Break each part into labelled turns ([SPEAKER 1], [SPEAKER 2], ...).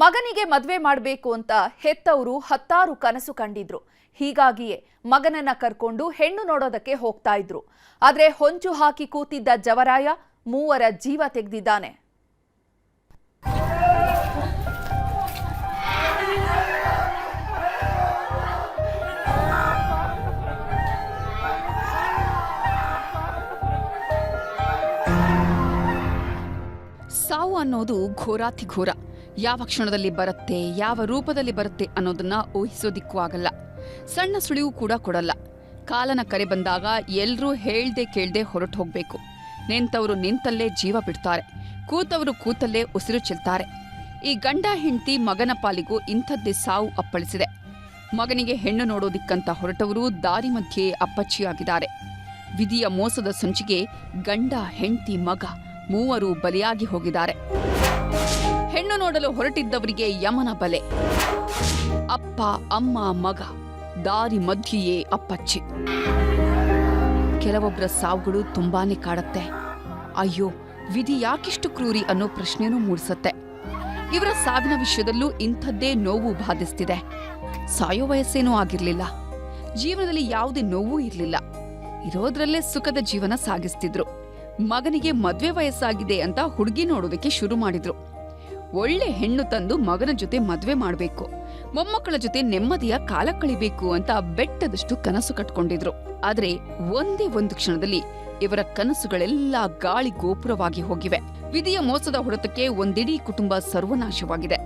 [SPEAKER 1] ಮಗನಿಗೆ ಮದುವೆ ಮಾಡಬೇಕು ಅಂತ ಹೆತ್ತವರು 10 ಕನಸು ಕಂಡಿದ್ರು. ಹೀಗಾಗಿಯೇ ಮಗನನ್ನ ಕರ್ಕೊಂಡು ಹೆಣ್ಣು ನೋಡೋದಕ್ಕೆ ಹೋಗ್ತಾ ಇದ್ರು. ಆದ್ರೆ ಹೊಂಚು ಹಾಕಿ ಕೂತಿದ್ದ ಜವರಾಯ 3 ಜೀವ ತೆಗೆದಿದ್ದಾನೆ.
[SPEAKER 2] ಸಾವು ಅನ್ನೋದು ಘೋರಾತಿ ಘೋರ. ಯಾವ ಕ್ಷಣದಲ್ಲಿ ಬರುತ್ತೆ, ಯಾವ ರೂಪದಲ್ಲಿ ಬರುತ್ತೆ ಅನ್ನೋದನ್ನ ಊಹಿಸೋದಿಕ್ಕೂ ಆಗಲ್ಲ. ಸಣ್ಣ ಸುಳಿವು ಕೂಡ ಕೊಡಲ್ಲ. ಕಾಲನ ಕರೆ ಬಂದಾಗ ಎಲ್ರೂ ಹೇಳ್ದೆ ಕೇಳ್ದೆ ಹೊರಟು ಹೋಗ್ಬೇಕು. ನಿಂತವರು ನಿಂತಲ್ಲೇ ಜೀವ ಬಿಡ್ತಾರೆ, ಕೂತವರು ಕೂತಲ್ಲೇ ಉಸಿರು ಚೆಲ್ತಾರೆ. ಈ ಗಂಡ ಹೆಂಡತಿ ಮಗನ ಪಾಲಿಗೂ ಇಂಥದ್ದೇ ಸಾವು ಅಪ್ಪಳಿಸಿದೆ. ಮಗನಿಗೆ ಹೆಣ್ಣು ನೋಡೋದಿಕ್ಕಂತ ಹೊರಟವರು ದಾರಿ ಮಧ್ಯೆ ಅಪ್ಪಚ್ಚಿಯಾಗಿದ್ದಾರೆ. ವಿಧಿಯ ಮೋಸದ ಸಂಚಿಗೆ ಗಂಡ ಹೆಂಡತಿ ಮಗ 3 ಬಲಿಯಾಗಿ ಹೋಗಿದ್ದಾರೆ. ಹೆಣ್ಣು ನೋಡಲು ಹೊರಟಿದ್ದವರಿಗೆ ಯಮನ ಬಲೆ. ಅಪ್ಪ ಅಮ್ಮ ಮಗ ದಾರಿ ಮಧ್ಯೆಯೇ ಅಪ್ಪಚ್ಚಿ. ಕೆಲವೊಬ್ಬರ ಸಾವುಗಳು ತುಂಬಾನೇ ಕಾಡತ್ತೆ. ಅಯ್ಯೋ, ವಿಧಿ ಯಾಕಿಷ್ಟು ಕ್ರೂರಿ ಅನ್ನೋ ಪ್ರಶ್ನೆನೂ ಮೂಡಿಸತ್ತೆ. ಇವರ ಸಾವಿನ ವಿಷಯದಲ್ಲೂ ಇಂಥದ್ದೇ ನೋವು ಬಾಧಿಸ್ತಿದೆ. ಸಾಯೋ ವಯಸ್ಸೇನೂ ಆಗಿರ್ಲಿಲ್ಲ, ಜೀವನದಲ್ಲಿ ಯಾವುದೇ ನೋವೂ ಇರಲಿಲ್ಲ. ಇರೋದ್ರಲ್ಲೇ ಸುಖದ ಜೀವನ ಸಾಗಿಸ್ತಿದ್ರು. ಮಗನಿಗೆ ಮದ್ವೆ ವಯಸ್ಸಾಗಿದೆ ಅಂತ ಹುಡುಗಿ ನೋಡೋದಕ್ಕೆ ಶುರು ಮಾಡಿದ್ರು. ಒಳ್ಳೆ ಹೆಣ್ಣು ತಂದು ಮಗನ ಜೊತೆ ಮದ್ವೆ ಮಾಡ್ಬೇಕು, ಮೊಮ್ಮಕ್ಕಳ ಜೊತೆ ನೆಮ್ಮದಿಯ ಕಾಲ ಕಳಿಬೇಕು ಅಂತ ಬೆಟ್ಟದಷ್ಟು ಕನಸು ಕಟ್ಕೊಂಡಿದ್ರು. ಆದ್ರೆ ಒಂದೇ ಒಂದು ಕ್ಷಣದಲ್ಲಿ ಇವರ ಕನಸುಗಳೆಲ್ಲ ಗಾಳಿ ಗೋಪುರವಾಗಿ ಹೋಗಿವೆ. ವಿಧಿಯ ಮೋಸದ ಹೊಡೆತಕ್ಕೆ ಒಂದಿಡೀ ಕುಟುಂಬ ಸರ್ವನಾಶವಾಗಿದೆ.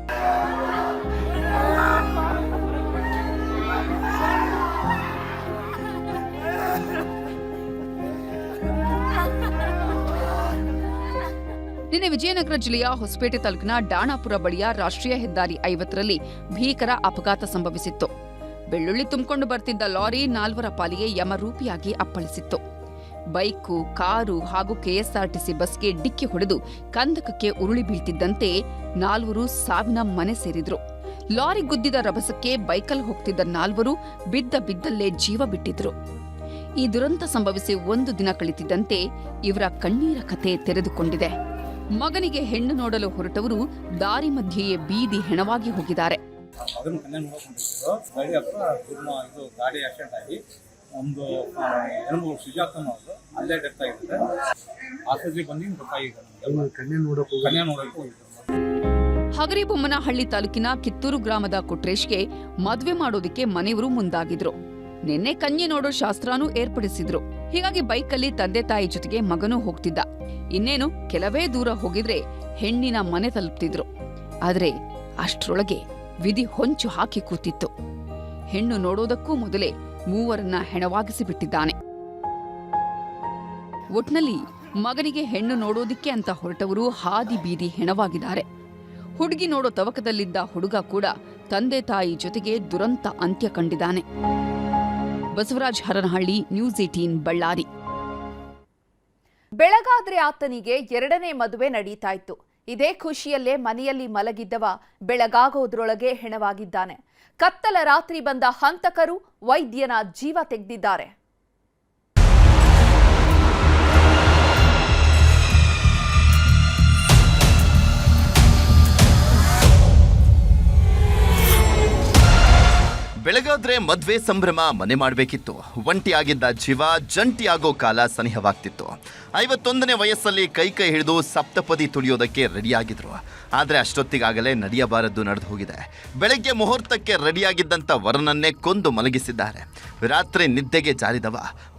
[SPEAKER 2] ನಿನ್ನೆ ವಿಜಯನಗರ ಜಿಲ್ಲೆಯ ಹೊಸಪೇಟೆ ತಾಲೂಕಿನ ಡಾಣಾಪುರ ಬಳಿಯ ರಾಷ್ಟ್ರೀಯ ಹೆದ್ದಾರಿ 50ರಲ್ಲಿ ಭೀಕರ ಅಪಘಾತ ಸಂಭವಿಸಿತ್ತು. ಬೆಳ್ಳುಳ್ಳಿ ತುಂಬಿಕೊಂಡು ಬರ್ತಿದ್ದ ಲಾರಿ 4 ಪಾಲಿಗೆ ಯಮರೂಪಿಯಾಗಿ ಅಪ್ಪಳಿಸಿತ್ತು. ಬೈಕು, ಕಾರು ಹಾಗೂ ಕೆಎಸ್ಆರ್ಟಿಸಿ ಬಸ್ಗೆ ಡಿಕ್ಕಿ ಹೊಡೆದು ಕಂದಕಕ್ಕೆ ಉರುಳಿ ಬೀಳ್ತಿದ್ದಂತೆ 4 ಸಾವಿನ ಮನೆ ಸೇರಿದ್ರು. ಲಾರಿ ಗುದ್ದಿದ ರಭಸಕ್ಕೆ ಬೈಕಲ್ಲಿ ಹೋಗ್ತಿದ್ದ 4 ಬಿದ್ದಲ್ಲೇ ಜೀವ ಬಿಟ್ಟಿದ್ರು. ಈ ದುರಂತ ಸಂಭವಿಸಿ 1 ದಿನ ಕಳೆದಿದ್ದಂತೆ ಇವರ ಕಣ್ಣೀರ ಕಥೆ ತೆರೆದುಕೊಂಡಿದೆ. ಮಗನಿಗೆ ಹೆಣ್ಣು ನೋಡಲು ಹೊರಟವರು ದಾರಿ ಮಧ್ಯೆಯೇ ಬೀದಿ ಹೆಣವಾಗಿ ಹೋಗಿದ್ದಾರೆ.
[SPEAKER 3] ಗಾಡಿ ಆಕ್ಸಿಡೆಂಟ್ ಆಗಿ ಒಂದು ಹೆಣ್ಣು ಸುಜಾತನ ಅಲ್ಲೇ ಡೆತ್ ಆಗಿರುತ್ತೆ. ಆಸ್ಪತ್ರೆಗೆ ಬಂದು ಕನ್ಯಾ ನೋಡಕ್ಕೆ ಹೋಗಿದ್ರು.
[SPEAKER 2] ಹಗರಿಬೊಮ್ಮನಹಳ್ಳಿ ತಾಲೂಕಿನ ಕಿತ್ತೂರು ಗ್ರಾಮದ ಕೊಟ್ರೇಶ್ಗೆ ಮದುವೆ ಮಾಡೋದಕ್ಕೆ ಮನೆಯವರು ಮುಂದಾಗಿದ್ರು. ನಿನ್ನೆ ಕನ್ಯೆ ನೋಡೋ ಶಾಸ್ತ್ರನೂ ಏರ್ಪಡಿಸಿದ್ರು. ಹೀಗಾಗಿ ಬೈಕಲ್ಲಿ ತಂದೆ ತಾಯಿ ಜೊತೆಗೆ ಮಗನೂ ಹೋಗ್ತಿದ್ದ. ಇನ್ನೇನು ಕೆಲವೇ ದೂರ ಹೋಗಿದ್ರೆ ಹೆಣ್ಣಿನ ಮನೆ ತಲುಪ್ತಿದ್ರು. ಆದ್ರೆ ಅಷ್ಟ್ರೊಳಗೆ ವಿಧಿ ಹೊಂಚು ಹಾಕಿ ಕೂತಿತ್ತು. ಹೆಣ್ಣು ನೋಡೋದಕ್ಕೂ ಮೊದಲೇ 3 ಹೆಣವಾಗಿಸಿ ಬಿಟ್ಟಿದ್ದಾನೆ. ಒಟ್ನಲ್ಲಿ ಮಗನಿಗೆ ಹೆಣ್ಣು ನೋಡೋದಿಕ್ಕೆ ಅಂತ ಹೊರಟವರು ಹಾದಿ ಬೀದಿ ಹೆಣವಾಗಿದ್ದಾರೆ. ಹುಡುಗಿ ನೋಡೋ ತವಕದಲ್ಲಿದ್ದ ಹುಡುಗ ಕೂಡ ತಂದೆ ತಾಯಿ ಜೊತೆಗೆ ದುರಂತ ಅಂತ್ಯ ಕಂಡಿದ್ದಾನೆ. ಬಸವರಾಜ್ ಹರನಹಳ್ಳಿ, ನ್ಯೂಸ್ 18 ಬಳ್ಳಾರಿ.
[SPEAKER 1] ಬೆಳಗಾದ್ರೆ ಆತನಿಗೆ 2ನೇ ಮದುವೆ ನಡೀತಾ ಇತ್ತು. ಇದೇ ಖುಷಿಯಲ್ಲೇ ಮನೆಯಲ್ಲಿ ಮಲಗಿದ್ದವ ಬೆಳಗಾಗೋದ್ರೊಳಗೆ ಹೆಣವಾಗಿದ್ದಾನೆ. ಕತ್ತಲ ರಾತ್ರಿ ಬಂದ ಹಂತಕರು ವೈದ್ಯನ ಜೀವ ತೆಗೆದಿದ್ದಾರೆ.
[SPEAKER 4] ಬೆಳಗಾದ್ರೆ ಮದ್ವೆ ಸಂಭ್ರಮ ಮನೆ ಮಾಡಬೇಕಿತ್ತು. ಒಂಟಿಯಾಗಿದ್ದ ಜೀವ ಜಂಟಿಯಾಗೋ ಕಾಲ ಸನಿಹವಾಗ್ತಿತ್ತು. 51ನೇ ವಯಸ್ಸಲ್ಲಿ ಕೈ ಹಿಡಿದು ಸಪ್ತಪದಿ ತುಳಿಯೋದಕ್ಕೆ ರೆಡಿಯಾಗಿದ್ರು. ಆದರೆ ಅಷ್ಟೊತ್ತಿಗಾಗಲೇ ನಡೆಯಬಾರದ್ದು ನಡೆದು ಹೋಗಿದೆ. ಬೆಳಗ್ಗೆ ಮುಹೂರ್ತಕ್ಕೆ ರೆಡಿಯಾಗಿದ್ದಂಥ ವರನನ್ನೇ ಕೊಂದು ಮಲಗಿಸಿದ್ದಾರೆ. ರಾತ್ರಿ ನಿದ್ದೆಗೆ ಜಾರಿದವ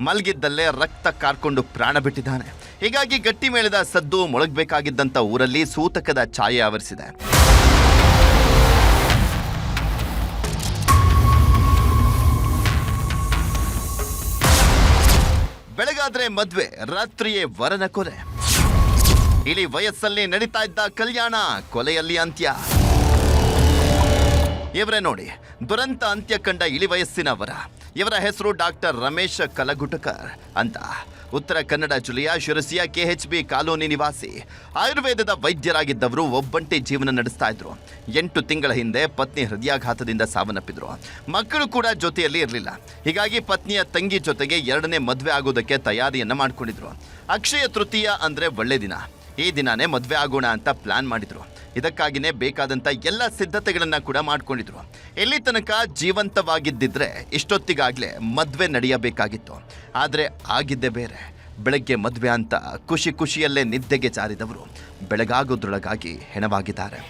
[SPEAKER 4] ಮಲಗಿದ್ದಲ್ಲೇ ರಕ್ತ ಕಾರ್ಕೊಂಡು ಪ್ರಾಣ ಬಿಟ್ಟಿದ್ದಾನೆ. ಹೀಗಾಗಿ ಗಟ್ಟಿ ಮೇಳದ ಸದ್ದು ಮೊಳಗಬೇಕಾಗಿದ್ದಂಥ ಊರಲ್ಲಿ ಸೂತಕದ ಛಾಯೆ ಆವರಿಸಿದೆ. ಬೆಳಗಾದ್ರೆ ಮದ್ವೆ, ರಾತ್ರಿಯೇ ವರನ ಕೊಲೆ. ಇಳಿ ವಯಸ್ಸಲ್ಲಿ ನಡೀತಾ ಇದ್ದ ಕಲ್ಯಾಣ, ಕೊಲೆಯಲ್ಲಿ ಅಂತ್ಯ. ಇವರೇ ನೋಡಿ, ದುರಂತ ಅಂತ್ಯ ಕಂಡ ಇಳಿ ವಯಸ್ಸಿನ ವರ. ಇವರ ಹೆಸರು ಡಾಕ್ಟರ್ ರಮೇಶ್ ಕಲಗುಟಕರ್ ಅಂತ. ಉತ್ತರ ಕನ್ನಡ ಜಿಲ್ಲೆಯ ಶಿರಸಿಯ KHB ಕಾಲೋನಿ ನಿವಾಸಿ. ಆಯುರ್ವೇದದ ವೈದ್ಯರಾಗಿದ್ದವರು ಒಬ್ಬಂಟಿ ಜೀವನ ನಡೆಸ್ತಾ ಇದ್ರು. 8 ತಿಂಗಳ ಹಿಂದೆ ಪತ್ನಿ ಹೃದಯಾಘಾತದಿಂದ ಸಾವನ್ನಪ್ಪಿದ್ರು. ಮಕ್ಕಳು ಕೂಡ ಜೊತೆಯಲ್ಲಿ ಇರಲಿಲ್ಲ. ಹೀಗಾಗಿ ಪತ್ನಿಯ ತಂಗಿ ಜೊತೆಗೆ 2ನೇ ಮದುವೆ ಆಗೋದಕ್ಕೆ ತಯಾರಿಯನ್ನ ಮಾಡ್ಕೊಂಡಿದ್ರು. ಅಕ್ಷಯ ತೃತೀಯ ಅಂದ್ರೆ ಒಳ್ಳೆ ದಿನ. ಈ ದಿನಾನೇ ಮದುವೆ ಆಗೋಣ ಅಂತ ಪ್ಲಾನ್ ಮಾಡಿದ್ರು. ಇದಕ್ಕಾಗಿಯೇ ಬೇಕಾದಂಥ ಎಲ್ಲ ಸಿದ್ಧತೆಗಳನ್ನು ಕೂಡ ಮಾಡ್ಕೊಂಡಿದ್ರು. ಎಲ್ಲಿ ತನಕ ಜೀವಂತವಾಗಿದ್ದಿದ್ರೆ ಇಷ್ಟೊತ್ತಿಗಾಗಲೇ ಮದುವೆ ನಡೆಯಬೇಕಾಗಿತ್ತು. ಆದರೆ ಆಗಿದ್ದೇ ಬೇರೆ. ಬೆಳಗ್ಗೆ ಮದುವೆ ಅಂತ ಖುಷಿ ಖುಷಿಯಲ್ಲೇ ನಿದ್ದೆಗೆ ಜಾರಿದವರು ಬೆಳಗಾಗೋದ್ರೊಳಗಾಗಿ ಹೆಣವಾಗಿದ್ದಾರೆ.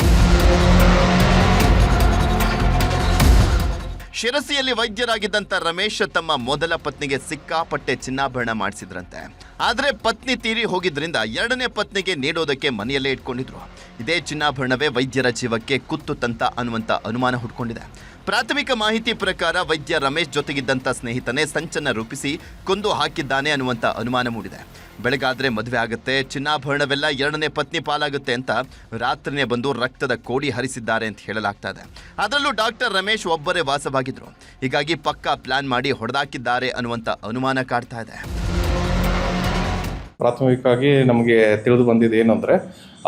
[SPEAKER 4] ಶಿರಸಿಯಲ್ಲಿ ವೈದ್ಯರಾಗಿದ್ದಂಥ ರಮೇಶ್ ತಮ್ಮ ಮೊದಲ ಪತ್ನಿಗೆ ಸಿಕ್ಕಾಪಟ್ಟೆ ಚಿನ್ನಾಭರಣ ಮಾಡಿಸಿದ್ರಂತೆ. ಆದರೆ ಪತ್ನಿ ತೀರಿ ಹೋಗಿದ್ರಿಂದ ಎರಡನೇ ಪತ್ನಿಗೆ ನೀಡೋದಕ್ಕೆ ಮನೆಯಲ್ಲೇ ಇಟ್ಕೊಂಡಿದ್ರು. ಇದೇ ಚಿನ್ನಾಭರಣವೇ ವೈದ್ಯರ ಜೀವಕ್ಕೆ ಕುತ್ತು ತಂತ ಅನ್ನುವಂಥ ಅನುಮಾನ ಹುಡ್ಕೊಂಡಿದೆ. ಪ್ರಾಥಮಿಕ ಮಾಹಿತಿ ಪ್ರಕಾರ ವೈದ್ಯ ರಮೇಶ್ ಜೊತೆಗಿದ್ದಂಥ ಸ್ನೇಹಿತನೇ ಸಂಚನ್ನು ರೂಪಿಸಿ ಕೊಂದು ಹಾಕಿದ್ದಾನೆ ಅನ್ನುವಂಥ ಅನುಮಾನ ಮೂಡಿದೆ. ಬೆಳಗಾದ್ರೆ ಮದುವೆ ಆಗುತ್ತೆ, ಚಿನ್ನಾಭರಣವೆಲ್ಲ ಎರಡನೇ ಪತ್ನಿ ಪಾಲಾಗುತ್ತೆ ಅಂತ ರಾತ್ರಿನೇ ಬಂದು ರಕ್ತದ ಕೋಡಿ ಹರಿಸಿದ್ದಾರೆ ಅಂತ ಹೇಳಲಾಗ್ತಾ ಇದೆ. ಅದರಲ್ಲೂ ಡಾಕ್ಟರ್ ರಮೇಶ್ ಒಬ್ಬರೇ ವಾಸವಾಗಿದ್ರು. ಹೀಗಾಗಿ ಪಕ್ಕಾ ಪ್ಲಾನ್ ಮಾಡಿ ಹೊಡೆದಾಕಿದ್ದಾರೆ ಅನ್ನುವಂಥ ಅನುಮಾನ ಕಾಡ್ತಾ ಇದೆ.
[SPEAKER 5] ಪ್ರಾಥಮಿಕವಾಗಿ ನಮಗೆ ತಿಳಿದು ಬಂದಿದ್ದು ಏನಂದರೆ,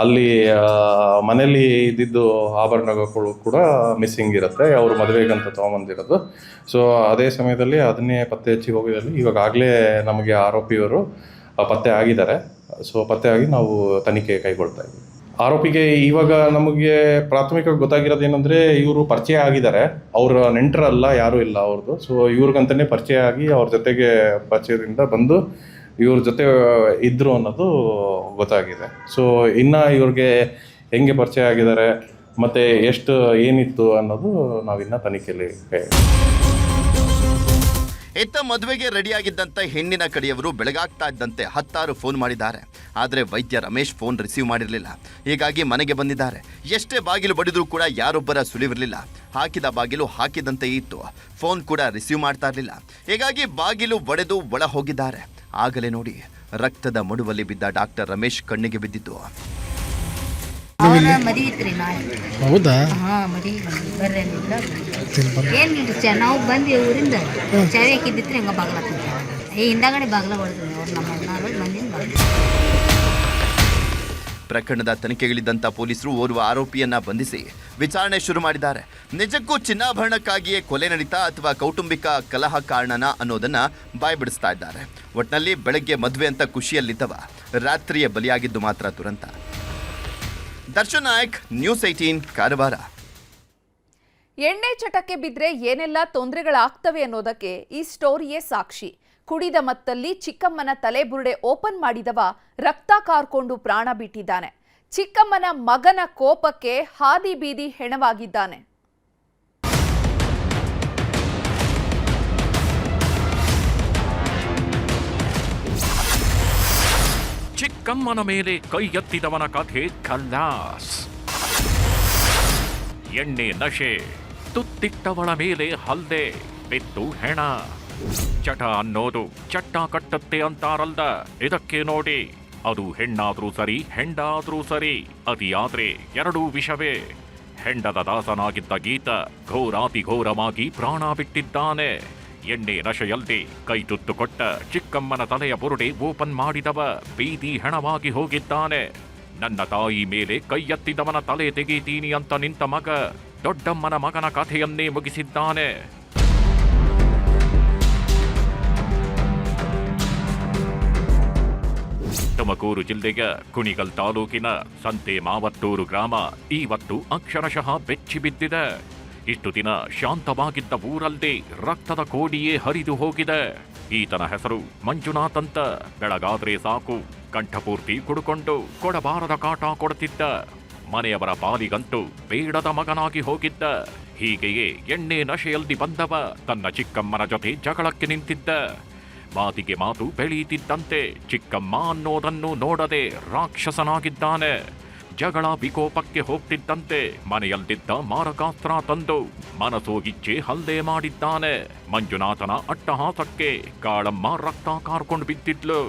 [SPEAKER 5] ಅಲ್ಲಿ ಮನೆಯಲ್ಲಿ ಇದ್ದಿದ್ದು ಆಭರಣಗಳು ಕೂಡ ಮಿಸ್ಸಿಂಗ್ ಇರುತ್ತೆ, ಅವರು ಮದುವೆಗಂತ ತೊಗೊಂಬಂದಿರೋದು. ಸೊ ಅದೇ ಸಮಯದಲ್ಲಿ ಅದನ್ನೇ ಪತ್ತೆ ಹಚ್ಚಿ ಹೋಗಿದಲ್ಲಿ ಇವಾಗಲೇ ನಮಗೆ ಆರೋಪಿಯವರು ಪತ್ತೆ ಆಗಿದ್ದಾರೆ. ಸೊ ಪತ್ತೆಯಾಗಿ ನಾವು ತನಿಖೆ ಕೈಗೊಳ್ತಾ ಇದ್ದೀವಿ. ಆರೋಪಿಗೆ ಇವಾಗ ನಮಗೆ ಪ್ರಾಥಮಿಕವಾಗಿ ಗೊತ್ತಾಗಿರೋದು ಏನಂದರೆ, ಇವರು ಪರಿಚಯ ಆಗಿದ್ದಾರೆ, ಅವರ ನೆಂಟರಲ್ಲ, ಯಾರೂ ಇಲ್ಲ ಅವ್ರದ್ದು. ಸೊ ಇವ್ರಿಗಂತಲೇ ಪರಿಚಯ ಆಗಿ ಅವ್ರ ಜೊತೆಗೆ ಪರಿಚಯದಿಂದ ಬಂದು ಇವ್ರ ಜೊತೆ ಇದ್ದರು ಅನ್ನೋದು ಗೊತ್ತಾಗಿದೆ. ಸೊ ಇನ್ನು ಇವ್ರಿಗೆ ಹೆಂಗೆ ಪರಿಚಯ ಆಗಿದ್ದಾರೆ ಮತ್ತು ಎಷ್ಟು ಏನಿತ್ತು ಅನ್ನೋದು ನಾವಿನ್ನು ತನಿಖೆಯಲ್ಲಿ
[SPEAKER 4] ಇತ್ತ ಮದುವೆಗೆ ರೆಡಿಯಾಗಿದ್ದಂಥ ಹೆಣ್ಣಿನ ಕಡೆಯವರು ಬೆಳಗಾಗ್ತಾ ಇದ್ದಂತೆ 10 ಫೋನ್ ಮಾಡಿದ್ದಾರೆ. ಆದರೆ ವೈದ್ಯ ರಮೇಶ್ ಫೋನ್ ರಿಸೀವ್ ಮಾಡಿರಲಿಲ್ಲ. ಹೀಗಾಗಿ ಮನೆಗೆ ಬಂದಿದ್ದಾರೆ. ಎಷ್ಟೇ ಬಾಗಿಲು ಬಡಿದ್ರೂ ಕೂಡ ಯಾರೊಬ್ಬರ ಸುಳಿವಿರಲಿಲ್ಲ. ಹಾಕಿದ ಬಾಗಿಲು ಹಾಕಿದಂತೆ ಇತ್ತು. ಫೋನ್ ಕೂಡ ರಿಸೀವ್ ಮಾಡ್ತಾ ಇರಲಿಲ್ಲ. ಹೀಗಾಗಿ ಬಾಗಿಲು ಒಡೆದು ಒಳ ಹೋಗಿದ್ದಾರೆ. ಆಗಲೇ ನೋಡಿ ರಕ್ತದ ಮಡುವಲ್ಲಿ ಬಿದ್ದ ಡಾಕ್ಟರ್ ರಮೇಶ್ ಕಣ್ಣಿಗೆ ಬಿದ್ದಿದ್ದು.
[SPEAKER 6] ಹೌದಾ?
[SPEAKER 7] ಏನಿಲ್ಲ, ನಾವು ಬಂದ್ವಿ ಊರಿಂದ, ಚಾವಿ ಹಾಕಿದ್ದಿತ್ತು ಹಂಗ ಬಾಗ್ಲ ಹಿಂದಾಗಡೆ ಬಾಗ್ಲ ಹೊಡೆದ್ವಿ. ಅವ್ರು ನಮ್ಮ ಅಣ್ಣಾರು ಬಂದಿನ ಬಾಗ್ಲ.
[SPEAKER 4] ಪ್ರಕರಣದ ತನಿಖೆಗಿಳಿದಂಥ ಪೊಲೀಸರು ಓರ್ವ ಆರೋಪಿಯನ್ನ ಬಂಧಿಸಿ ವಿಚಾರಣೆ ಶುರು ಮಾಡಿದ್ದಾರೆ. ನಿಜಕ್ಕೂ ಚಿನ್ನಾಭರಣಕ್ಕಾಗಿಯೇ ಕೊಲೆ ನಡೀತಾ ಅಥವಾ ಕೌಟುಂಬಿಕ ಕಲಹ ಕಾರಣನ ಅನ್ನೋದನ್ನ ಬಾಯ್ಬಿಡಿಸ್ತಾ ಇದ್ದಾರೆ. ಒಟ್ನಲ್ಲಿ ಬೆಳಗ್ಗೆ ಮದುವೆ ಅಂತ ಖುಷಿಯಲ್ಲಿದ್ದವ ರಾತ್ರಿಯೇ ಬಲಿಯಾಗಿದ್ದು ಮಾತ್ರ ದುರಂತ. ದರ್ಶನ್ ನಾಯಕ್, ನ್ಯೂಸ್ 18 ಕಾರವಾರ.
[SPEAKER 1] ಎಣ್ಣೆ ಚಟಕ್ಕೆ ಬಿದ್ದರೆ ಏನೆಲ್ಲ ತೊಂದರೆಗಳಾಗ್ತವೆ ಅನ್ನೋದಕ್ಕೆ ಈ ಸ್ಟೋರಿಯೇ ಸಾಕ್ಷಿ. ಕುಡಿದ ಮತ್ತಲ್ಲಿ ಚಿಕ್ಕಮ್ಮನ ತಲೆಬುರುಡೆ ಓಪನ್ ಮಾಡಿದವ ರಕ್ತ ಕಾರ್ಕೊಂಡು ಪ್ರಾಣ ಬಿಟ್ಟಿದ್ದಾನೆ. ಚಿಕ್ಕಮ್ಮನ ಮಗನ ಕೋಪಕ್ಕೆ ಹಾದಿ ಬೀದಿ ಹೆಣವಾಗಿದ್ದಾನೆ.
[SPEAKER 8] ಚಿಕ್ಕಮ್ಮನ ಮೇಲೆ ಕೈ ಎತ್ತಿದವನ ಕಥೆ ಖಲ್ಲಾಸ್. ಎಣ್ಣೆ ನಶೆ, ತುತ್ತಿಟ್ಟವಳ ಮೇಲೆ ಹಲ್ಲೆ, ಬಿತ್ತು ಹೆಣ. ಚಟ ಅನ್ನೋದು ಚಟ್ಟ ಕಟ್ಟತ್ತೆ ಅಂತಾರಲ್ದ, ಇದಕ್ಕೆ ನೋಡಿ. ಅದು ಹೆಣ್ಣಾದ್ರೂ ಸರಿ, ಹೆಂಡಾದ್ರೂ ಸರಿ, ಅತಿಯಾದ್ರೆ ಎರಡೂ ವಿಷವೇ. ಹೆಂಡದ ದಾಸನಾಗಿದ್ದ ಗೀತ ಘೋರಾತಿ ಘೋರವಾಗಿ ಪ್ರಾಣ ಬಿಟ್ಟಿದ್ದಾನೆ. ಎಣ್ಣೆ ನಶೆಯಲ್ದೆ ಕೈ ತುತ್ತು ಕೊಟ್ಟ ಚಿಕ್ಕಮ್ಮನ ತಲೆಯ ಬುರುಡೆ ಓಪನ್ ಮಾಡಿದವ ಬೀದಿ ಹೆಣವಾಗಿ ಹೋಗಿದ್ದಾನೆ. ನನ್ನ ತಾಯಿ ಮೇಲೆ ಕೈ ಎತ್ತಿದವನ ತಲೆ ತೆಗೀತೀನಿ ಅಂತ ನಿಂತ ಮಗ ದೊಡ್ಡಮ್ಮನ ಮಗನ ಕಥೆಯನ್ನೇ ಮುಗಿಸಿದ್ದಾನೆ. ತುಮಕೂರು ಜಿಲ್ಲೆಯ ಕುಣಿಗಲ್ ತಾಲೂಕಿನ ಸಂತೆ ಮಾವತ್ತೂರು ಗ್ರಾಮ ಇವತ್ತು ಅಕ್ಷರಶಃ ಬೆಚ್ಚಿ ಬಿದ್ದಿದೆ. ಇಷ್ಟು ದಿನ ಶಾಂತವಾಗಿದ್ದ ಊರಲ್ಲಿ ರಕ್ತದ ಕೋಡಿಯೇ ಹರಿದು ಹೋಗಿದೆ. ಈತನ ಹೆಸರು ಮಂಜುನಾಥ್ ಅಂತ. ಬೆಳಗಾದ್ರೆ ಸಾಕು ಕಂಠಪೂರ್ತಿ ಕುಡುಕೊಂಡು ಕೊಡಬಾರದ ಕಾಟ ಕೊಡುತ್ತಿದ್ದ. ಮನೆಯವರ ಪಾಲಿಗಂತೂ ಬೇಡದ ಮಗನಾಗಿ ಹೋಗಿದ್ದ. ಹೀಗೆಯೇ ಎಣ್ಣೆ ನಶೆಯಲ್ಲಿ ಬಂದವ ತನ್ನ ಚಿಕ್ಕಮ್ಮನ ಜೊತೆ ಜಗಳಕ್ಕೆ ನಿಂತಿದ್ದ. ಮಾತಿಗೆ ಮಾತು ಬೆಳೆಯುತ್ತಿದ್ದಂತೆ ಚಿಕ್ಕಮ್ಮ ಅನ್ನೋದನ್ನು ನೋಡದೆ ರಾಕ್ಷಸನಾಗಿದ್ದಾನೆ. ಜಗಳ ವಿಕೋಪಕ್ಕೆ ಹೋಗ್ತಿದ್ದಂತೆ ಮನೆಯಲ್ಲಿದ್ದ ಮಾರಕಾಸ್ತ್ರ ತಂದು ಮನಸೋಗಿಚ್ಚೆ ಹಲ್ಲೆ ಮಾಡಿದ್ದಾನೆ. ಮಂಜುನಾಥನ ಅಟ್ಟಹಾಸಕ್ಕೆ ಕಾಳಮ್ಮ ರಕ್ತ ಕಾರ್ಕೊಂಡು ಬಿದ್ದಿದ್ಲು.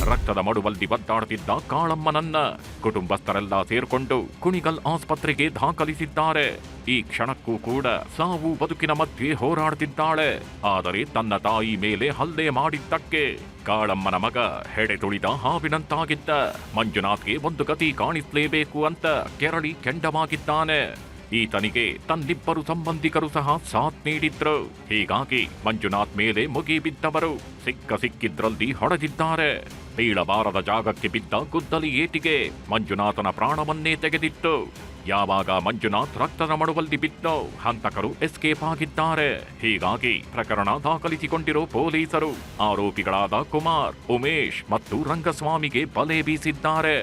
[SPEAKER 8] ರಕ್ತದ ಮಡುವಲ್ಲಿ ಒದ್ದಾಡುತ್ತಿದ್ದ ಕಾಳಮ್ಮನನ್ನ ಕುಟುಂಬಸ್ಥರೆಲ್ಲ ಸೇರ್ಕೊಂಡು ಕುಣಿಗಲ್ ಆಸ್ಪತ್ರೆಗೆ ದಾಖಲಿಸಿದ್ದಾರೆ. ಈ ಕ್ಷಣಕ್ಕೂ ಕೂಡ ಸಾವು ಬದುಕಿನ ಮಧ್ಯೆ ಹೋರಾಡುತ್ತಿದ್ದಾಳೆ. ಆದರೆ ತನ್ನ ತಾಯಿ ಮೇಲೆ ಹಲ್ಲೆ ಮಾಡಿದ್ದಕ್ಕೆ ಕಾಳಮ್ಮನ ಮಗ ಹೆಡೆ ತುಳಿದ ಹಾವಿನಂತಾಗಿದ್ದ. ಮಂಜುನಾಥ್ಗೆ ಒಂದು ಗತಿ ಕಾಣಿಸಲೇಬೇಕು ಅಂತ ಕೆರಳಿ ಕೆಂಡವಾಗಿದ್ದಾನೆ. ಈತನಿಗೆ ತನ್ನಿಬ್ಬರು ಸಂಬಂಧಿಕರು ಸಹ ಸಾಥ್ ನೀಡಿದ್ರು. ಹೀಗಾಗಿ ಮಂಜುನಾಥ್ ಮೇಲೆ ಮುಗಿ ಬಿದ್ದವರು ಸಿಕ್ಕಿದ್ರಲ್ಲಿ ಹೊಡೆದಿದ್ದಾರೆ. ಬೀಳಬಾರದ ಜಾಗಕ್ಕೆ ಬಿದ್ದ ಗುದ್ದಲಿ ಏಟಿಗೆ ಮಂಜುನಾಥನ ಪ್ರಾಣವನ್ನೇ ತೆಗೆದಿತ್ತು. ಯಾವಾಗ ಮಂಜುನಾಥ್ ರಕ್ತದ ಮಡುವಲ್ಲಿ ಬಿದ್ದೋ ಹಂತಕರು ಎಸ್ಕೇಪ್ ಆಗಿದ್ದಾರೆ. ಹೀಗಾಗಿ ಪ್ರಕರಣ ದಾಖಲಿಸಿಕೊಂಡಿರೋ ಪೊಲೀಸರು ಆರೋಪಿಗಳಾದ ಕುಮಾರ್, ಉಮೇಶ್ ಮತ್ತು ರಂಗಸ್ವಾಮಿಗೆ ಬಲೆ ಬೀಸಿದ್ದಾರೆ.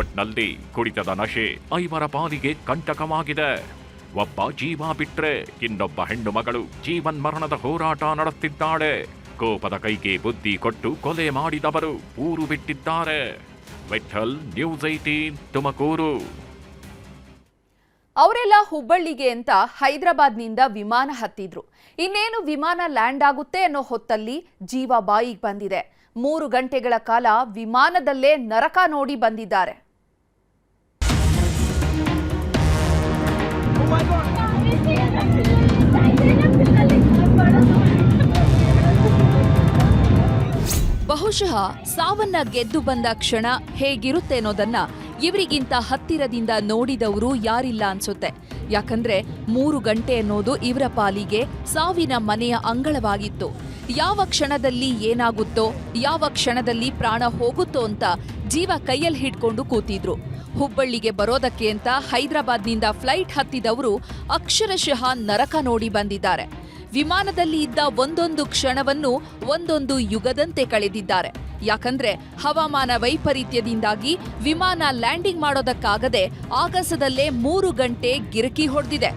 [SPEAKER 8] ಒಟ್ನಲ್ಲಿ ಕುಡಿತದ ನಶೆ 5 ಪಾಲಿಗೆ ಕಂಟಕವಾಗಿದೆ. ಒಬ್ಬ ಜೀವ ಬಿಟ್ರೆ ಇನ್ನೊಬ್ಬ ಹೆಣ್ಣು ಮಗಳು ಜೀವನ್ಮರಣದ ಹೋರಾಟ ನಡೆಸುತ್ತಿದ್ದಾಳೆ. ಕೋಪದ ಕೈಗೆ ಬುದ್ಧಿ ಕೊಟ್ಟು ಕೊಲೆ ಮಾಡಿದವರು ಊರು ಬಿಟ್ಟಿದ್ದಾರೆ. ವಿಠಲ್, ನ್ಯೂಸ್ 18 ತುಮಕೂರು.
[SPEAKER 1] ಅವರೆಲ್ಲ ಹುಬ್ಬಳ್ಳಿಗೆ ಅಂತ ಹೈದರಾಬಾದ್ನಿಂದ ವಿಮಾನ ಹತ್ತಿದ್ರು. ಇನ್ನೇನು ವಿಮಾನ ಲ್ಯಾಂಡ್ ಆಗುತ್ತೆ ಅನ್ನೋ ಹೊತ್ತಲ್ಲಿ ಜೀವ ಬಾಯಿಗೆ ಬಂದಿದೆ. 3 ಗಂಟೆಗಳ ಕಾಲ ವಿಮಾನದಲ್ಲೇ ನರಕ ನೋಡಿ ಬಂದಿದ್ದಾರೆ. ಬಹುಶಃ ಸಾವನ್ನ ಗೆದ್ದು ಬಂದ ಕ್ಷಣ ಹೇಗಿರುತ್ತೆ ಅನ್ನೋದನ್ನ ಇವರಿಗಿಂತ ಹತ್ತಿರದಿಂದ ನೋಡಿದವರು ಯಾರಿಲ್ಲ ಅನ್ಸುತ್ತೆ. ಯಾಕಂದ್ರೆ 3 ಗಂಟೆ ಅನ್ನೋದು ಇವರ ಪಾಲಿಗೆ ಸಾವಿನ ಮನೆಯ ಅಂಗಳವಾಗಿತ್ತು. ಯಾವ ಕ್ಷಣದಲ್ಲಿ ಏನಾಗುತ್ತೋ, ಯಾವ ಕ್ಷಣದಲ್ಲಿ ಪ್ರಾಣ ಹೋಗುತ್ತೋ ಅಂತ ಜೀವ ಕೈಯಲ್ಲಿ ಹಿಡ್ಕೊಂಡು ಕೂತಿದ್ರು. ಹುಬ್ಬಳ್ಳಿಗೆ ಬರೋದಕ್ಕೆ ಅಂತ ಹೈದರಾಬಾದ್ನಿಂದ ಫ್ಲೈಟ್ ಹತ್ತಿದವರು ಅಕ್ಷರಶಃ ನರಕ ನೋಡಿ ಬಂದಿದ್ದಾರೆ. ವಿಮಾನದಲ್ಲಿ ಇದ್ದ ಒಂದೊಂದು ಕ್ಷಣವನ್ನು ಒಂದೊಂದು ಯುಗದಂತೆ ಕಳೆದಿದ್ದಾರೆ. ಯಾಕಂದ್ರೆ ಹವಾಮಾನ ವೈಪರೀತ್ಯದಿಂದಾಗಿ ವಿಮಾನ ಲ್ಯಾಂಡಿಂಗ್ ಮಾಡೋದಕ್ಕಾಗದೆ ಆಗಸದಲ್ಲೇ 3 ಗಂಟೆ ಗಿರಕಿ ಹೊಡೆದಿದೆ.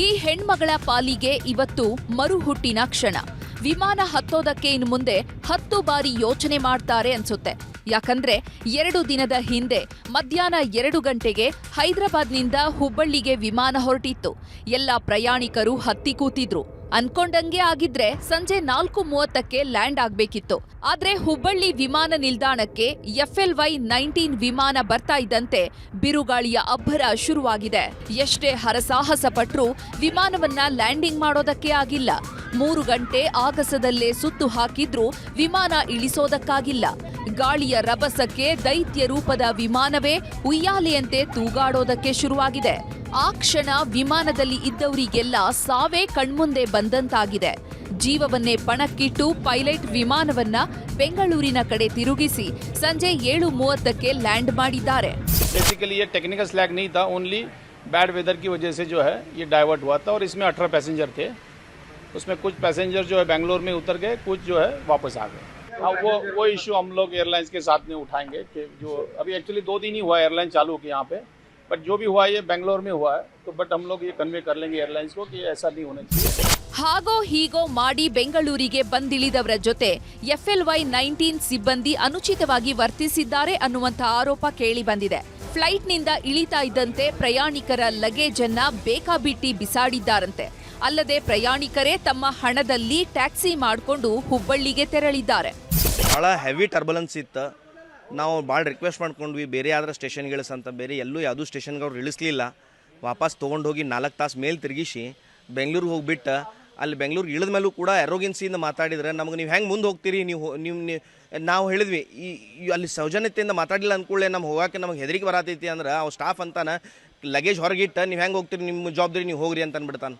[SPEAKER 1] ಈ ಹೆಣ್ಮಗಳ ಪಾಲಿಗೆ ಇವತ್ತು ಮರುಹುಟ್ಟಿನ ಕ್ಷಣ. ವಿಮಾನ ಹತ್ತೋದಕ್ಕೆ ಇನ್ನು ಮುಂದೆ 10 ಬಾರಿ ಯೋಚನೆ ಮಾಡ್ತಾರೆ ಅನ್ಸುತ್ತೆ. ಯಾಕಂದ್ರೆ 2 ದಿನದ ಹಿಂದೆ ಮಧ್ಯಾಹ್ನ 2 ಗಂಟೆಗೆ ಹೈದರಾಬಾದ್ನಿಂದ ಹುಬ್ಬಳ್ಳಿಗೆ ವಿಮಾನ ಹೊರಟಿತ್ತು. ಎಲ್ಲ ಪ್ರಯಾಣಿಕರು ಹತ್ತಿ ಕೂತಿದ್ರು. ಅನ್ಕೊಂಡಂಗೆ ಆಗಿದ್ರೆ ಸಂಜೆ 4:30ಕ್ಕೆ ಲ್ಯಾಂಡ್ ಆಗ್ಬೇಕಿತ್ತು. ಆದ್ರೆ ಹುಬ್ಬಳ್ಳಿ ವಿಮಾನ ನಿಲ್ದಾಣಕ್ಕೆ FLY-19 ವಿಮಾನ ಬರ್ತಾ ಇದ್ದಂತೆ ಬಿರುಗಾಳಿಯ ಅಬ್ಬರ ಶುರುವಾಗಿದೆ. ಎಷ್ಟೇ ಹರಸಾಹಸ ಪಟ್ರೂ ವಿಮಾನವನ್ನ ಲ್ಯಾಂಡಿಂಗ್ ಮಾಡೋದಕ್ಕೆ ಆಗಿಲ್ಲ. 3 ಗಂಟೆ ಆಗಸದಲ್ಲೇ ಸುತ್ತು ಹಾಕಿದ್ರೂ ವಿಮಾನ ಇಳಿಸೋದಕ್ಕಾಗಿಲ್ಲ. ಗಾಳಿಯ ರಭಸಕ್ಕೆ ದೈತ್ಯ ರೂಪದ ವಿಮಾನವೇ ಉಯ್ಯಾಲೆಯಂತೆ ತೂಗಾಡೋದಕ್ಕೆ ಶುರುವಾಗಿದೆ. ಆ ಕ್ಷಣ ವಿಮಾನದಲ್ಲಿ ಇದ್ದವರಿಗೆಲ್ಲ ಸಾವೇ ಕಣ್ಮುಂದೆ ಬಂದಂತಾಗಿದೆ. ಜೀವವನ್ನೇ ಪಣಕ್ಕಿಟ್ಟು ಪೈಲಟ್ ವಿಮಾನವನ್ನ ಬೆಂಗಳೂರಿನ ಕಡೆ ತಿರುಗಿಸಿ ಸಂಜೆ 7:30ಕ್ಕೆ ಲ್ಯಾಂಡ್ ಮಾಡಿದ್ದಾರೆ.
[SPEAKER 9] बेसिकली ये टेक्निकल स्लैग नहीं था, ओनली बैड वेदर की वजह से जो है ये डाइवर्ट हुआ था और इसमें 18 पैसेंजर थे. उसमें कुछ पैसेंजर जो है बेंगलोर में उतर गए, कुछ जो है वापस आ गए. वो इशू हम लोग एयरलाइंस के साथ में उठाएंगे कि जो अभी एक्चुअली 2 दिन ही हुआ एयरलाइन चालू की यहाँ पे, बट जो भी हुआ ये बेंगलोर में हुआ है. तो बट हम लोग ये कन्वे कर लेंगे एयरलाइंस को कि ऐसा नहीं होना चाहिए.
[SPEAKER 1] ಹಾಗೋ ಹೀಗೋ ಮಾಡಿ ಬೆಂಗಳೂರಿಗೆ ಬಂದಿಳಿದವರ ಜೊತೆ FLY-19 ಸಿಬ್ಬಂದಿ ಅನುಚಿತವಾಗಿ ವರ್ತಿಸಿದ್ದಾರೆ ಅನ್ನುವಂಥ ಆರೋಪ ಕೇಳಿ ಬಂದಿದೆ. ಫ್ಲೈಟ್ನಿಂದ ಇಳಿತಾ ಇದ್ದಂತೆ ಪ್ರಯಾಣಿಕರ ಲಗೇಜ್ ಅನ್ನ ಬೇಕಾಬಿಟ್ಟಿ ಬಿಸಾಡಿದ್ದಾರಂತೆ. ಅಲ್ಲದೆ ಪ್ರಯಾಣಿಕರೇ ತಮ್ಮ ಹಣದಲ್ಲಿ ಟ್ಯಾಕ್ಸಿ ಮಾಡಿಕೊಂಡು ಹುಬ್ಬಳ್ಳಿಗೆ ತೆರಳಿದ್ದಾರೆ.
[SPEAKER 10] ಭಾಳ ಹೆವಿ ಟರ್ಬುಲೆನ್ಸ್ ಇತ್ತು. ನಾವು ಭಾಳ ರಿಕ್ವೆಸ್ಟ್ ಮಾಡ್ಕೊಂಡ್ವಿ ಬೇರೆ ಯಾವ್ದಾರ ಸ್ಟೇಷನ್ಗೆ ಇಳಿಸಂತ. ಬೇರೆ ಎಲ್ಲೂ ಯಾವುದೂ ಸ್ಟೇಷನ್ಗೆ ಅವ್ರು ಇಳಿಸ್ಲಿಲ್ಲ. ವಾಪಸ್ ತೊಗೊಂಡೋಗಿ 4 ತಾಸು ಮೇಲೆ ತಿರುಗಿಸಿ ಬೆಂಗಳೂರಿಗೆ ಹೋಗ್ಬಿಟ್ಟು ಅಲ್ಲಿ ಬೆಂಗಳೂರಿಗೆ ಇಳಿದ ಮೇಲೂ ಕೂಡ ಎರೋಗೆನ್ಸಿಯಿಂದ ಮಾತಾಡಿದ್ರೆ ನಮಗೆ ನೀವು ಹೆಂಗೆ ಮುಂದೆ ಹೋಗ್ತೀರಿ, ನಾವು ಹೇಳಿದ್ವಿ ಅಲ್ಲಿ ಸೌಜನ್ಯತೆಯಿಂದ ಮಾತಾಡಿಲ್ಲ ಅಂದ್ಕೊಳ್ಳೆ ನಮ್ಗೆ ಹೋಗೋಕೆ ನಮಗೆ ಹೆದರಿಕೆ ಬರತೈತಿ ಅಂದ್ರೆ ಅವ್ರು ಸ್ಟಾಫ್ ಅಂತಾನೆ ಲಗೇಜ್ ಹೊರಗಿಟ್ಟು ನೀವು ಹೆಂಗೆ ಹೋಗ್ತೀರಿ, ನಿಮ್ಮ ಜವಾಬ್ದಾರಿ ನೀವು ಹೋಗ್ರಿ ಅಂತ ಅಂದ್ಬಿಡ್ತಾನೆ.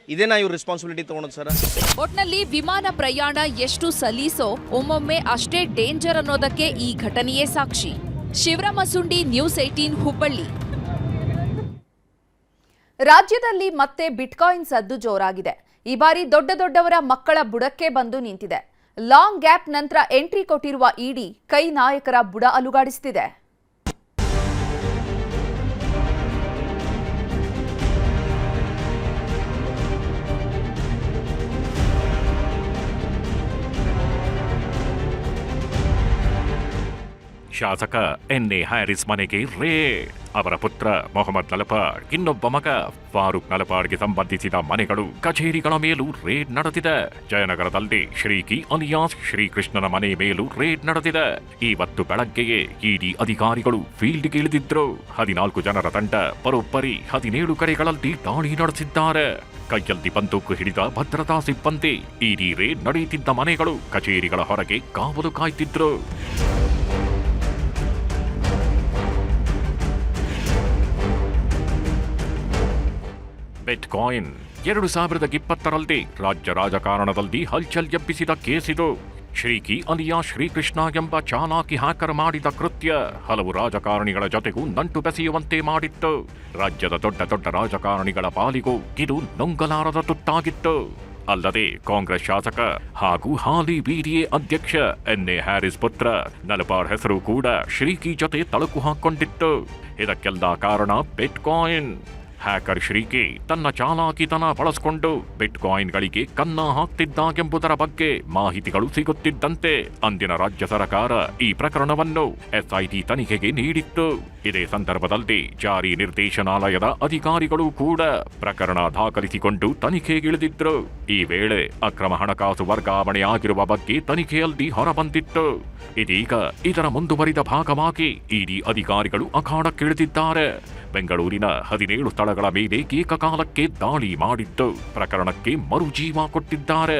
[SPEAKER 10] ಇದೇನಾ ಇವ್ರು ರೆಸ್ಪಾನ್ಸಿಬಿಲಿಟಿ ತೊಗೊಳೋದು ಸರ್?
[SPEAKER 1] ಒಟ್ನಲ್ಲಿ ವಿಮಾನ ಪ್ರಯಾಣ ಎಷ್ಟು ಸಲೀಸೋ ಒಮ್ಮೊಮ್ಮೆ ಅಷ್ಟೇ ಡೇಂಜರ್ ಅನ್ನೋದಕ್ಕೆ ಈ ಘಟನೆಯೇ ಸಾಕ್ಷಿ. ಶಿವರಾಮ ಸುಂಡಿ, ನ್ಯೂಸ್ 18 ಹುಬ್ಬಳ್ಳಿ. ರಾಜ್ಯದಲ್ಲಿ ಮತ್ತೆ ಬಿಟ್ಕಾಯಿನ್ ಸದ್ದು ಜೋರಾಗಿದೆ. ಈ ಬಾರಿ ದೊಡ್ಡವರ ಮಕ್ಕಳ ಬುಡಕ್ಕೆ ಬಂದು ನಿಂತಿದೆ. ಲಾಂಗ್ ಗ್ಯಾಪ್ ನಂತರ ಎಂಟ್ರಿ ಕೊಟ್ಟಿರುವ ಇಡಿ ಕೈ ನಾಯಕರ ಬುಡ ಅಲುಗಾಡಿಸುತ್ತಿದೆ.
[SPEAKER 8] ಶಾಸಕ ಎನ್.ಎ. ಹ್ಯಾರಿಸ್ ಮನೆಗೆ ರೇಡ್. ಅವರ ಪುತ್ರ ಮೊಹಮ್ಮದ್ ನಲಪಾಡ್, ಇನ್ನೊಬ್ಬ ಮಗ ಫಾರೂಕ್ ನಲಪಾಡ್ಗೆ ಸಂಬಂಧಿಸಿದ ಮನೆಗಳು, ಕಚೇರಿಗಳ ಮೇಲೂ ರೇಡ್ ನಡೆದಿದೆ. ಜಯನಗರದಲ್ಲಿ ಶ್ರೀಕಿ ಅಲಿಯಾಸ್ ಶ್ರೀಕೃಷ್ಣನ ಮನೆ ಮೇಲೂ ರೇಡ್ ನಡೆದಿದೆ. ಇವತ್ತು ಬೆಳಗ್ಗೆಯೇ ಇಡಿ ಅಧಿಕಾರಿಗಳು ಫೀಲ್ಡ್ಗೆ ಇಳಿದಿದ್ರು. 14 ಜನರ ತಂಡ ಬರೋಬ್ಬರಿ 17 ಕಡೆಗಳಲ್ಲಿ ದಾಳಿ ನಡೆಸಿದ್ದಾರೆ. ಕೈಯಲ್ಲಿ ಬಂದೂಕು ಹಿಡಿದ ಭದ್ರತಾ ಸಿಬ್ಬಂದಿ ಇಡಿ ರೇಡ್ ನಡೆಯುತ್ತಿದ್ದ ಮನೆಗಳು, ಕಚೇರಿಗಳ ಹೊರಗೆ ಕಾವಲು ಕಾಯ್ತಿದ್ರು. ಬಿಟ್ಕಾಯಿನ್ 2020ರಲ್ಲಿ ರಾಜ್ಯ ರಾಜಕಾರಣದಲ್ಲಿ ಹಲ್ಚಲ್ ಎಬ್ಬಿಸಿದ ಕೇಸಿದು. ಶ್ರೀಕಿ ಅಲಿಯಾ ಶ್ರೀಕೃಷ್ಣ ಎಂಬ ಚಾಲಾಕಿ ಹ್ಯಾಕರ್ ಮಾಡಿದ ಕೃತ್ಯ ಹಲವು ರಾಜಕಾರಣಿಗಳ ಜೊತೆಗೂ ನಂಟು ಬೆಸೆಯುವಂತೆ ಮಾಡಿತ್ತು. ರಾಜ್ಯದ ದೊಡ್ಡ ದೊಡ್ಡ ರಾಜಕಾರಣಿಗಳ ಪಾಲಿಗೂ ಇದು ನುಂಗಲಾರದ ತುತ್ತಾಗಿತ್ತು. ಅಲ್ಲದೆ ಕಾಂಗ್ರೆಸ್ ಶಾಸಕ ಹಾಗೂ ಹಾಲಿ ಬಿಡಿಎ ಅಧ್ಯಕ್ಷ ಎನ್.ಎ. ಹ್ಯಾರಿಸ್ ಪುತ್ರ ನಲಪಾಡ್ ಹೆಸರು ಕೂಡ ಶ್ರೀಕಿ ಜೊತೆ ತಳುಕು ಹಾಕೊಂಡಿತ್ತು. ಇದಕ್ಕೆಲ್ಲ ಕಾರಣ ಬಿಟ್ಕಾಯಿನ್. ಹ್ಯಾಕರ್ ಶ್ರೀಕಿ ತನ್ನ ಚಾಲಾಕಿತನ ಬಳಸಿಕೊಂಡು ಬಿಟ್ಕಾಯಿನ್ಗಳಿಗೆ ಕನ್ನ ಹಾಕ್ತಿದ್ದಾಗೆಂಬುದರ ಬಗ್ಗೆ ಮಾಹಿತಿಗಳು ಸಿಗುತ್ತಿದ್ದಂತೆ ಅಂದಿನ ರಾಜ್ಯ ಸರ್ಕಾರ ಈ ಪ್ರಕರಣವನ್ನು ಎಸ್ಐಟಿ ತನಿಖೆಗೆ ನೀಡಿತ್ತು. ಇದೇ ಸಂದರ್ಭದಲ್ಲಿ ಜಾರಿ ನಿರ್ದೇಶನಾಲಯದ ಅಧಿಕಾರಿಗಳು ಕೂಡ ಪ್ರಕರಣ ದಾಖಲಿಸಿಕೊಂಡು ತನಿಖೆಗಿಳಿದಿದ್ರು. ಈ ವೇಳೆ ಅಕ್ರಮ ಹಣಕಾಸು ವರ್ಗಾವಣೆಯಾಗಿರುವ ಬಗ್ಗೆ ತನಿಖೆಯಲ್ಲಿ ಹೊರಬಂದಿತ್ತು. ಇದೀಗ ಇದರ ಮುಂದುವರಿದ ಭಾಗವಾಗಿ ಇಡಿ ಅಧಿಕಾರಿಗಳು ಅಖಾಡಕ್ಕಿಳಿದಿದ್ದಾರೆ. ಬೆಂಗಳೂರಿನ 17 ಸ್ಥಳಗಳ ಮೇಲೆ ಏಕಕಾಲಕ್ಕೆ ದಾಳಿ ಮಾಡಿದ್ದು ಪ್ರಕರಣಕ್ಕೆ ಮರುಜೀವ ಕೊಟ್ಟಿದ್ದಾರೆ.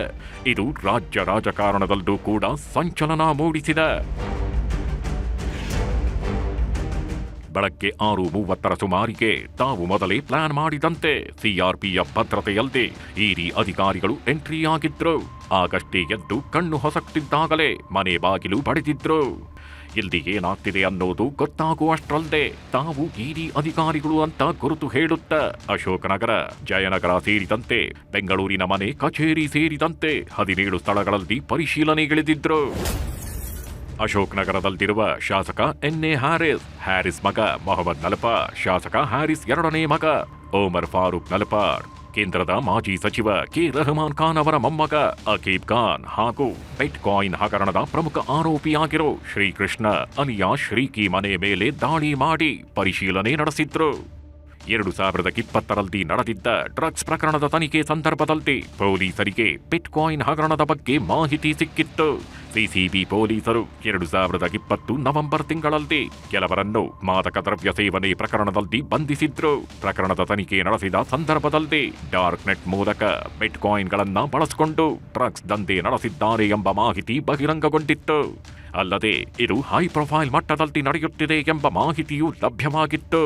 [SPEAKER 8] ಇದು ರಾಜ್ಯ ರಾಜಕಾರಣದಲ್ಲೂ ಕೂಡ ಸಂಚಲನ ಮೂಡಿಸಿದೆ. ಬೆಳಗ್ಗೆ 6:30 ಸುಮಾರಿಗೆ ತಾವು ಮೊದಲೇ ಪ್ಲಾನ್ ಮಾಡಿದಂತೆ ಸಿಆರ್ಪಿಎಫ್ ಭದ್ರತೆಯಲ್ಲದೆ ಇಡಿ ಅಧಿಕಾರಿಗಳು ಎಂಟ್ರಿಯಾಗಿದ್ರು. ಆಗಷ್ಟೇ ಎದ್ದು ಕಣ್ಣು ಹೊಸಕ್ತಿದ್ದಾಗಲೇ ಮನೆ ಬಾಗಿಲು ಬಡಿದಿದ್ರು. ಇಲ್ಲಿ ಏನಾಗ್ತಿದೆ ಅನ್ನೋದು ಗೊತ್ತಾಗುವಷ್ಟರಲ್ಲದೆ ತಾವು ಇಡಿ ಅಧಿಕಾರಿಗಳು ಅಂತ ಗುರುತು ಹೇಳುತ್ತಾ ಅಶೋಕನಗರ, ಜಯನಗರ ಸೇರಿದಂತೆ ಬೆಂಗಳೂರಿನ ಮನೆ, ಕಚೇರಿ ಸೇರಿದಂತೆ 17 ಸ್ಥಳಗಳಲ್ಲಿ ಪರಿಶೀಲನೆಗಿಳಿದಿದ್ರು. ಅಶೋಕ್ ನಗರದಲ್ಲಿರುವ ಶಾಸಕ ಎನ್.ಎ. ಹ್ಯಾರಿಸ್ ಮಗ ಮೊಹಮ್ಮದ್ ನಲಪಾಡ್, ಶಾಸಕ ಹ್ಯಾರಿಸ್ ಎರಡನೇ ಮಗ ಓಮರ್ ಫಾರೂಕ್ ನಲಪಾಡ್, ಕೇಂದ್ರದ ಮಾಜಿ ಸಚಿವ ಕೆ ರಹಮಾನ್ ಖಾನ್ ಅವರ ಮೊಮ್ಮಗ ಅಕೀಬ್ ಖಾನ್ ಹಾಗೂ ಬಿಟ್ಕಾಯಿನ್ ಹಗರಣದ ಪ್ರಮುಖ ಆರೋಪಿಯಾಗಿರೋ ಶ್ರೀಕೃಷ್ಣ ಅಲಿಯಾ ಶ್ರೀಕಿ ಮನೆ ಮೇಲೆ ದಾಳಿ ಮಾಡಿ ಪರಿಶೀಲನೆ ನಡೆಸಿದ್ರು. 2020ರಲ್ಲಿ ನಡೆದಿದ್ದ ಡ್ರಗ್ಸ್ ಪ್ರಕರಣದ ತನಿಖೆ ಸಂದರ್ಭದಲ್ಲಿ ಪೊಲೀಸರಿಗೆ ಬಿಟ್ಕಾಯಿನ್ ಹಗರಣದ ಬಗ್ಗೆ ಮಾಹಿತಿ ಸಿಕ್ಕಿತ್ತು. ಸಿಸಿಬಿ ಪೊಲೀಸರು 2020 ನವೆಂಬರ್ ತಿಂಗಳಲ್ಲಿ ಕೆಲವರನ್ನು ಮಾದಕ ದ್ರವ್ಯ ಸೇವನೆ ಪ್ರಕರಣದಲ್ಲಿ ಬಂಧಿಸಿದ್ರು. ಪ್ರಕರಣದ ತನಿಖೆ ನಡೆಸಿದ ಸಂದರ್ಭದಲ್ಲಿ ಡಾರ್ಕ್ ನೆಟ್ ಮೂಲಕ ಬಿಟ್ಕಾಯಿನ್ಗಳನ್ನ ಬಳಸಿಕೊಂಡು ಡ್ರಗ್ಸ್ ದಂಧೆ ನಡೆಸಿದ್ದಾರೆ ಎಂಬ ಮಾಹಿತಿ ಬಹಿರಂಗಗೊಂಡಿತ್ತು. ಅಲ್ಲದೆ ಇದು ಹೈ ಪ್ರೊಫೈಲ್ ಮಟ್ಟದಲ್ಲಿ ನಡೆಯುತ್ತಿದೆ ಎಂಬ ಮಾಹಿತಿಯೂ ಲಭ್ಯವಾಗಿತ್ತು.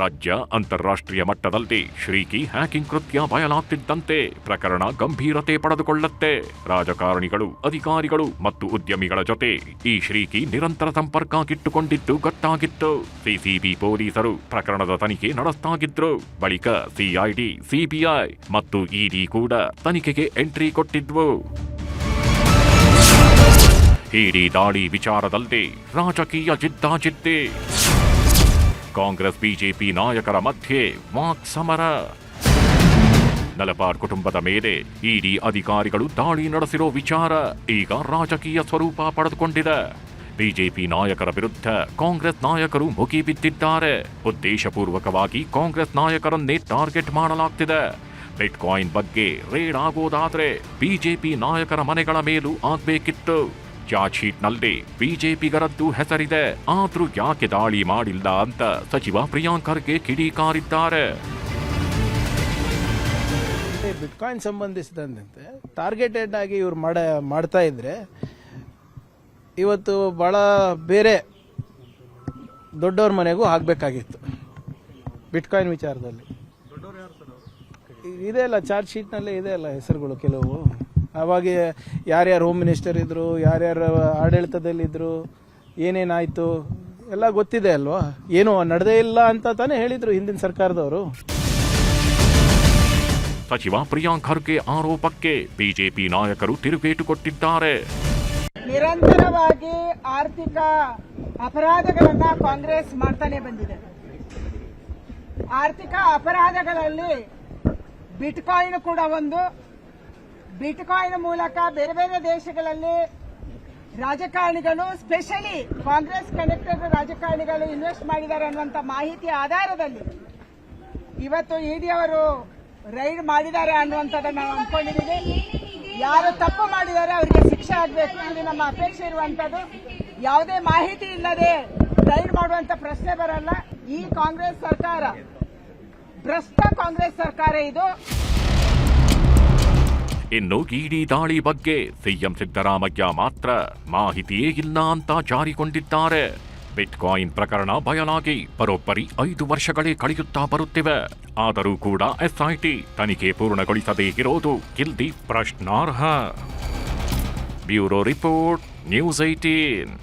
[SPEAKER 8] ರಾಜ್ಯ ಅಂತಾರಾಷ್ಟ್ರೀಯ ಮಟ್ಟದಲ್ಲಿ ಶ್ರೀಕಿ ಹ್ಯಾಕಿಂಗ್ ಕೃತ್ಯ ಬಯಲಾಗ್ತಿದ್ದಂತೆ ಪ್ರಕರಣ ಗಂಭೀರತೆ ಪಡೆದುಕೊಳ್ಳುತ್ತೆ. ರಾಜಕಾರಣಿಗಳು, ಅಧಿಕಾರಿಗಳು ಮತ್ತು ಉದ್ಯಮಿಗಳ ಜೊತೆ ಈ ಶ್ರೀಕಿ ನಿರಂತರ ಸಂಪರ್ಕ ಇಟ್ಟುಕೊಂಡಿದ್ದು ಗೊತ್ತಾಗಿತ್ತು. ಸಿಸಿಬಿ ಪೊಲೀಸರು ಪ್ರಕರಣದ ತನಿಖೆ ನಡೆಸ್ತಾಗಿದ್ರು. ಬಳಿಕ ಸಿಐಡಿ, ಸಿಬಿಐ ಮತ್ತು ಇಡಿ ಕೂಡ ತನಿಖೆಗೆ ಎಂಟ್ರಿ ಕೊಟ್ಟಿದ್ವು. ಇಡಿ ದಾಳಿ ವಿಚಾರದಲ್ಲಿ ರಾಜಕೀಯ ಜಿದ್ದಾಜಿದ್ದಿ. ಕಾಂಗ್ರೆಸ್ ಬಿಜೆಪಿ ನಾಯಕರ ಮಧ್ಯೆ ವಾಕ್ ಸಮರ. ನಲಪಾಡ್ ಕುಟುಂಬದ ಮೇಲೆ ಇಡಿ ಅಧಿಕಾರಿಗಳು ದಾಳಿ ನಡೆಸಿರೋ ವಿಚಾರ ಈಗ ರಾಜಕೀಯ ಸ್ವರೂಪ ಪಡೆದುಕೊಂಡಿದೆ. ಬಿಜೆಪಿ ನಾಯಕರ ವಿರುದ್ಧ ಕಾಂಗ್ರೆಸ್ ನಾಯಕರು ಮುಗಿಬಿದ್ದಿದ್ದಾರೆ. ಉದ್ದೇಶಪೂರ್ವಕವಾಗಿ ಕಾಂಗ್ರೆಸ್ ನಾಯಕರನ್ನೇ ಟಾರ್ಗೆಟ್ ಮಾಡಲಾಗ್ತಿದೆ. ಬಿಟ್ಕಾಯಿನ್ ಬಗ್ಗೆ ರೇಡ್ ಆಗೋದಾದ್ರೆ ಬಿಜೆಪಿ ನಾಯಕರ ಮನೆಗಳ ಮೇಲೂ ಆಗ್ಬೇಕಿತ್ತು. ಚಾರ್ಜ್ ಶೀಟ್ನಲ್ಲಿ ಬಿಜೆಪಿಗರದ್ದು ಹೆಸರಿದೆ. ಆದ್ರೂ ಯಾಕೆ ದಾಳಿ ಮಾಡಿಲ್ಲ ಅಂತ ಸಚಿವ ಪ್ರಿಯಾಂಕ್ ಖರ್ಗೆ ಕಿಡಿಕಾರಿದ್ದಾರೆ.
[SPEAKER 11] ಬಿಟ್ಕಾಯಿನ್ ಸಂಬಂಧಿಸಿದಂತೆ ಟಾರ್ಗೆಟೆಡ್ ಆಗಿ ಇವ್ರು ಮಾಡ್ತಾ ಇದ್ರೆ ಇವತ್ತು ಬಹಳ ಬೇರೆ ದೊಡ್ಡವ್ರ ಮನೆಗೂ ಆಗ್ಬೇಕಾಗಿತ್ತು. ಬಿಟ್ಕಾಯಿನ್ ವಿಚಾರದಲ್ಲಿ ಇದೆ ಅಲ್ಲ, ಚಾರ್ಜ್ ಶೀಟ್ನಲ್ಲೇ ಇದೆ ಅಲ್ಲ ಹೆಸರುಗಳು ಕೆಲವು. ಆವಾಗ ಯಾರ್ಯಾರು ಹೋಮ್ ಮಿನಿಸ್ಟರ್ ಇದ್ರು, ಯಾರ್ಯಾರು ಆಡಳಿತದಲ್ಲಿದ್ರು, ಏನೇನಾಯ್ತು ಎಲ್ಲ ಗೊತ್ತಿದೆ ಅಲ್ವಾ. ಏನು ನಡೆದೇ ಇಲ್ಲ ಅಂತ ತಾನೇ ಹೇಳಿದ್ರು ಹಿಂದಿನ ಸರ್ಕಾರದವರು.
[SPEAKER 8] ಸಚಿವ ಪ್ರಿಯಾಂಕ್ ಖರ್ಗೆ ಆರೋಪಕ್ಕೆ ಬಿಜೆಪಿ ನಾಯಕರು ತಿರುಗೇಟು ಕೊಟ್ಟಿದ್ದಾರೆ.
[SPEAKER 12] ನಿರಂತರವಾಗಿ ಆರ್ಥಿಕ ಅಪರಾಧಗಳನ್ನ ಕಾಂಗ್ರೆಸ್ ಮಾಡ್ತಾನೆ ಬಂದಿದೆ. ಆರ್ಥಿಕ ಅಪರಾಧಗಳಲ್ಲಿ ಬಿಟ್ಕಾಯಿನ್ ಕೂಡ ಒಂದು. ಬಿಟ್ಕಾಯಿನ್ ಮೂಲಕ ಬೇರೆ ಬೇರೆ ದೇಶಗಳಲ್ಲಿ ರಾಜಕಾರಣಿಗಳು, ಸ್ಪೆಷಲಿ ಕಾಂಗ್ರೆಸ್ ಕನೆಕ್ಟೆಡ್ ರಾಜಕಾರಣಿಗಳು ಇನ್ವೆಸ್ಟ್ ಮಾಡಿದ್ದಾರೆ ಅನ್ನುವಂತ ಮಾಹಿತಿ ಆಧಾರದಲ್ಲಿ ಇವತ್ತು ಇಡಿ ಅವರು ರೈಡ್ ಮಾಡಿದ್ದಾರೆ ಅನ್ನುವಂಥದ್ದನ್ನು ನಾವು ಅಂದ್ಕೊಂಡಿದ್ದೀವಿ. ಯಾರು ತಪ್ಪು ಮಾಡಿದ್ದಾರೆ ಅವರಿಗೆ ಶಿಕ್ಷೆ ಆಗಬೇಕು, ಇಲ್ಲಿ ನಮ್ಮ ಅಪೇಕ್ಷೆ ಇರುವಂತದ್ದು. ಯಾವುದೇ ಮಾಹಿತಿ ಇಲ್ಲದೆ ರೈಡ್ ಮಾಡುವಂತ ಪ್ರಶ್ನೆ ಬರಲ್ಲ. ಈ ಕಾಂಗ್ರೆಸ್ ಸರ್ಕಾರ ಭ್ರಷ್ಟ ಕಾಂಗ್ರೆಸ್ ಸರ್ಕಾರ ಇದು.
[SPEAKER 8] ಇನ್ನು ಇಡಿ ದಾಳಿ ಬಗ್ಗೆ ಸಿಎಂ ಸಿದ್ದರಾಮಯ್ಯ ಮಾತ್ರ ಮಾಹಿತಿಯೇ ಇಲ್ಲ ಅಂತ ಜಾರಿಕೊಂಡಿದ್ದಾರೆ. ಬಿಟ್ಕಾಯಿನ್ ಪ್ರಕರಣ ಬಯಲಾಗಿ ಬರೋಬ್ಬರಿ 5 ವರ್ಷಗಳೇ ಕಳೆಯುತ್ತಾ ಬರುತ್ತಿವೆ. ಆದರೂ ಕೂಡ ಎಸ್ಐಟಿ ತನಿಖೆ ಪೂರ್ಣಗೊಳಿಸದೇ ಇರೋದು ಇಲ್ಲಿ ಪ್ರಶ್ನಾರ್ಹ. Bureau report, news 18.